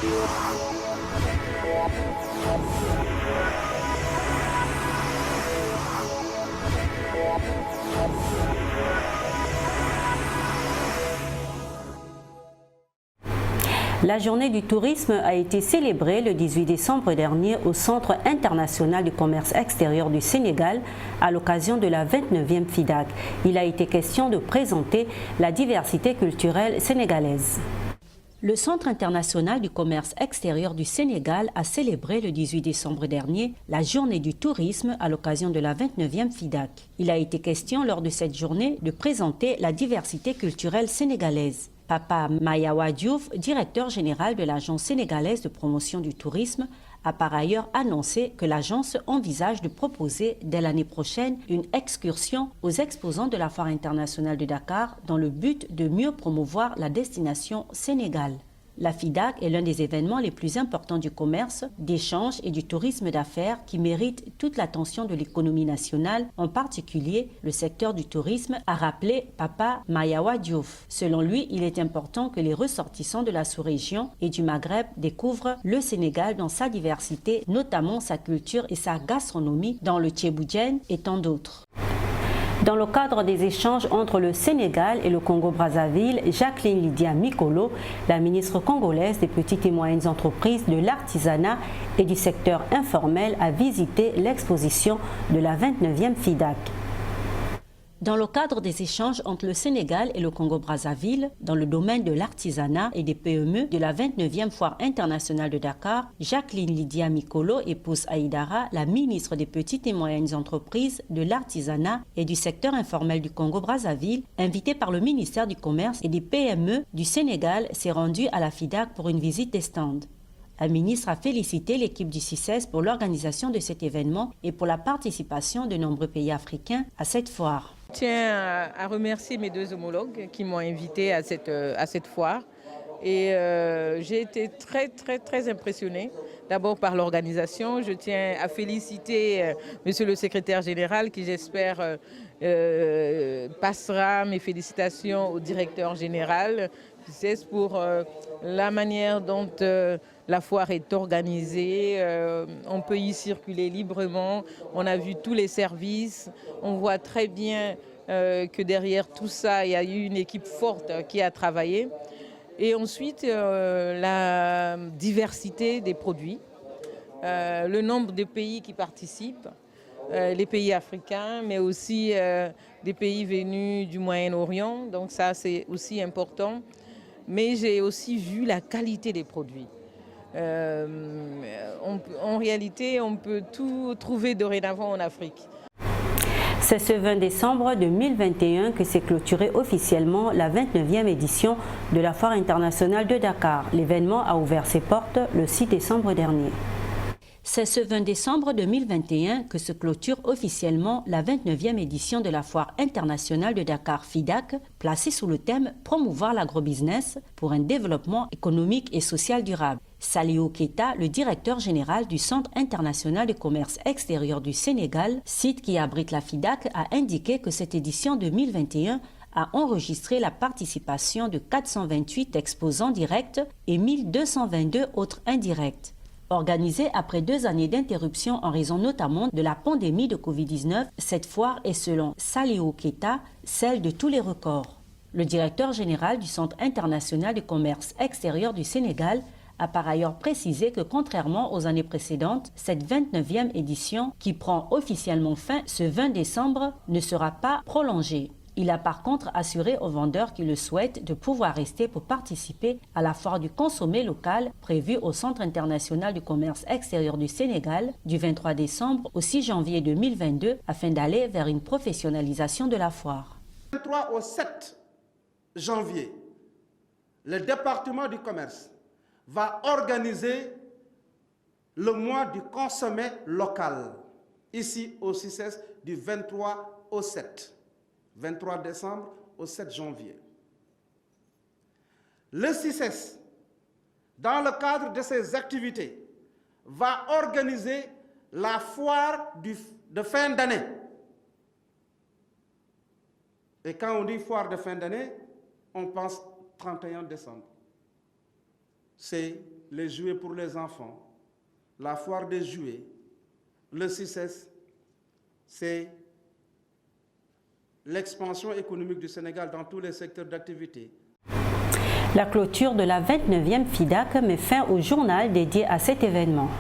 La journée du tourisme a été célébrée le 18 décembre dernier au Centre international du commerce extérieur du Sénégal à l'occasion de la 29e FIDAK. Il a été question de présenter la diversité culturelle sénégalaise. Le Centre international du commerce extérieur du Sénégal a célébré le 18 décembre dernier la journée du tourisme à l'occasion de la 29e FIDAK. Il a été question lors de cette journée de présenter la diversité culturelle sénégalaise. Papa Mayawa Diouf, directeur général de l'Agence sénégalaise de promotion du tourisme, a par ailleurs annoncé que l'agence envisage de proposer dès l'année prochaine une excursion aux exposants de la Foire internationale de Dakar dans le but de mieux promouvoir la destination Sénégal. La FIDAK est l'un des événements les plus importants du commerce, d'échange et du tourisme d'affaires qui mérite toute l'attention de l'économie nationale, en particulier le secteur du tourisme, a rappelé Papa Mayawa Diouf. Selon lui, il est important que les ressortissants de la sous-région et du Maghreb découvrent le Sénégal dans sa diversité, notamment sa culture et sa gastronomie dans le Tchéboudienne et tant d'autres. Dans le cadre des échanges entre le Sénégal et le Congo-Brazzaville, Jacqueline Lydia Mikolo, la ministre congolaise des petites et moyennes entreprises, de l'artisanat et du secteur informel, a visité l'exposition de la 29e FIDAK. Dans le cadre des échanges entre le Sénégal et le Congo-Brazzaville, dans le domaine de l'artisanat et des PME de la 29e Foire internationale de Dakar, Jacqueline Lydia Mikolo épouse Aïdara, la ministre des petites et moyennes entreprises, de l'artisanat et du secteur informel du Congo-Brazzaville, invitée par le ministère du Commerce et des PME du Sénégal, s'est rendue à la FIDAK pour une visite des stands. La ministre a félicité l'équipe du CICES pour l'organisation de cet événement et pour la participation de nombreux pays africains à cette foire. Je tiens à remercier mes deux homologues qui m'ont invité à cette foire. Et j'ai été très impressionnée. D'abord par l'organisation. Je tiens à féliciter Monsieur le secrétaire général qui, j'espère, passera mes félicitations au directeur général pour la manière dont la foire est organisée. On peut y circuler librement. On a vu tous les services. On voit très bien que derrière tout ça, il y a eu une équipe forte qui a travaillé. Et ensuite, la diversité des produits, le nombre de pays qui participent, les pays africains, mais aussi des pays venus du Moyen-Orient. Donc ça, c'est aussi important. Mais j'ai aussi vu la qualité des produits. En réalité, on peut tout trouver dorénavant en Afrique. C'est ce 20 décembre 2021 que s'est clôturée officiellement la 29e édition de la Foire internationale de Dakar. L'événement a ouvert ses portes le 6 décembre dernier. C'est ce 20 décembre 2021 que se clôture officiellement la 29e édition de la Foire internationale de Dakar FIDAK, placée sous le thème « Promouvoir l'agrobusiness pour un développement économique et social durable ». Saliou Keita, le directeur général du Centre international de commerce extérieur du Sénégal, site qui abrite la FIDAK, a indiqué que cette édition 2021 a enregistré la participation de 428 exposants directs et 1222 autres indirects. Organisée après 2 années d'interruption en raison notamment de la pandémie de Covid-19, cette foire est selon Saliou Keita celle de tous les records. Le directeur général du Centre international de commerce extérieur du Sénégal a par ailleurs précisé que contrairement aux années précédentes, cette 29e édition, qui prend officiellement fin ce 20 décembre, ne sera pas prolongée. Il a par contre assuré aux vendeurs qui le souhaitent de pouvoir rester pour participer à la foire du consommé local prévue au Centre international du commerce extérieur du Sénégal du 23 décembre au 6 janvier 2022 afin d'aller vers une professionnalisation de la foire. Du 23 au 7 janvier, le département du commerce va organiser le mois du consommé local ici au CICES du 23 au 7. 23 décembre au 7 janvier. Le CICES, dans le cadre de ses activités, va organiser la foire de fin d'année. Et quand on dit foire de fin d'année, on pense 31 décembre. C'est les jouets pour les enfants, la foire des jouets, le CICES, c'est l'expansion économique du Sénégal dans tous les secteurs d'activité. La clôture de la 29e FIDAK met fin au journal dédié à cet événement.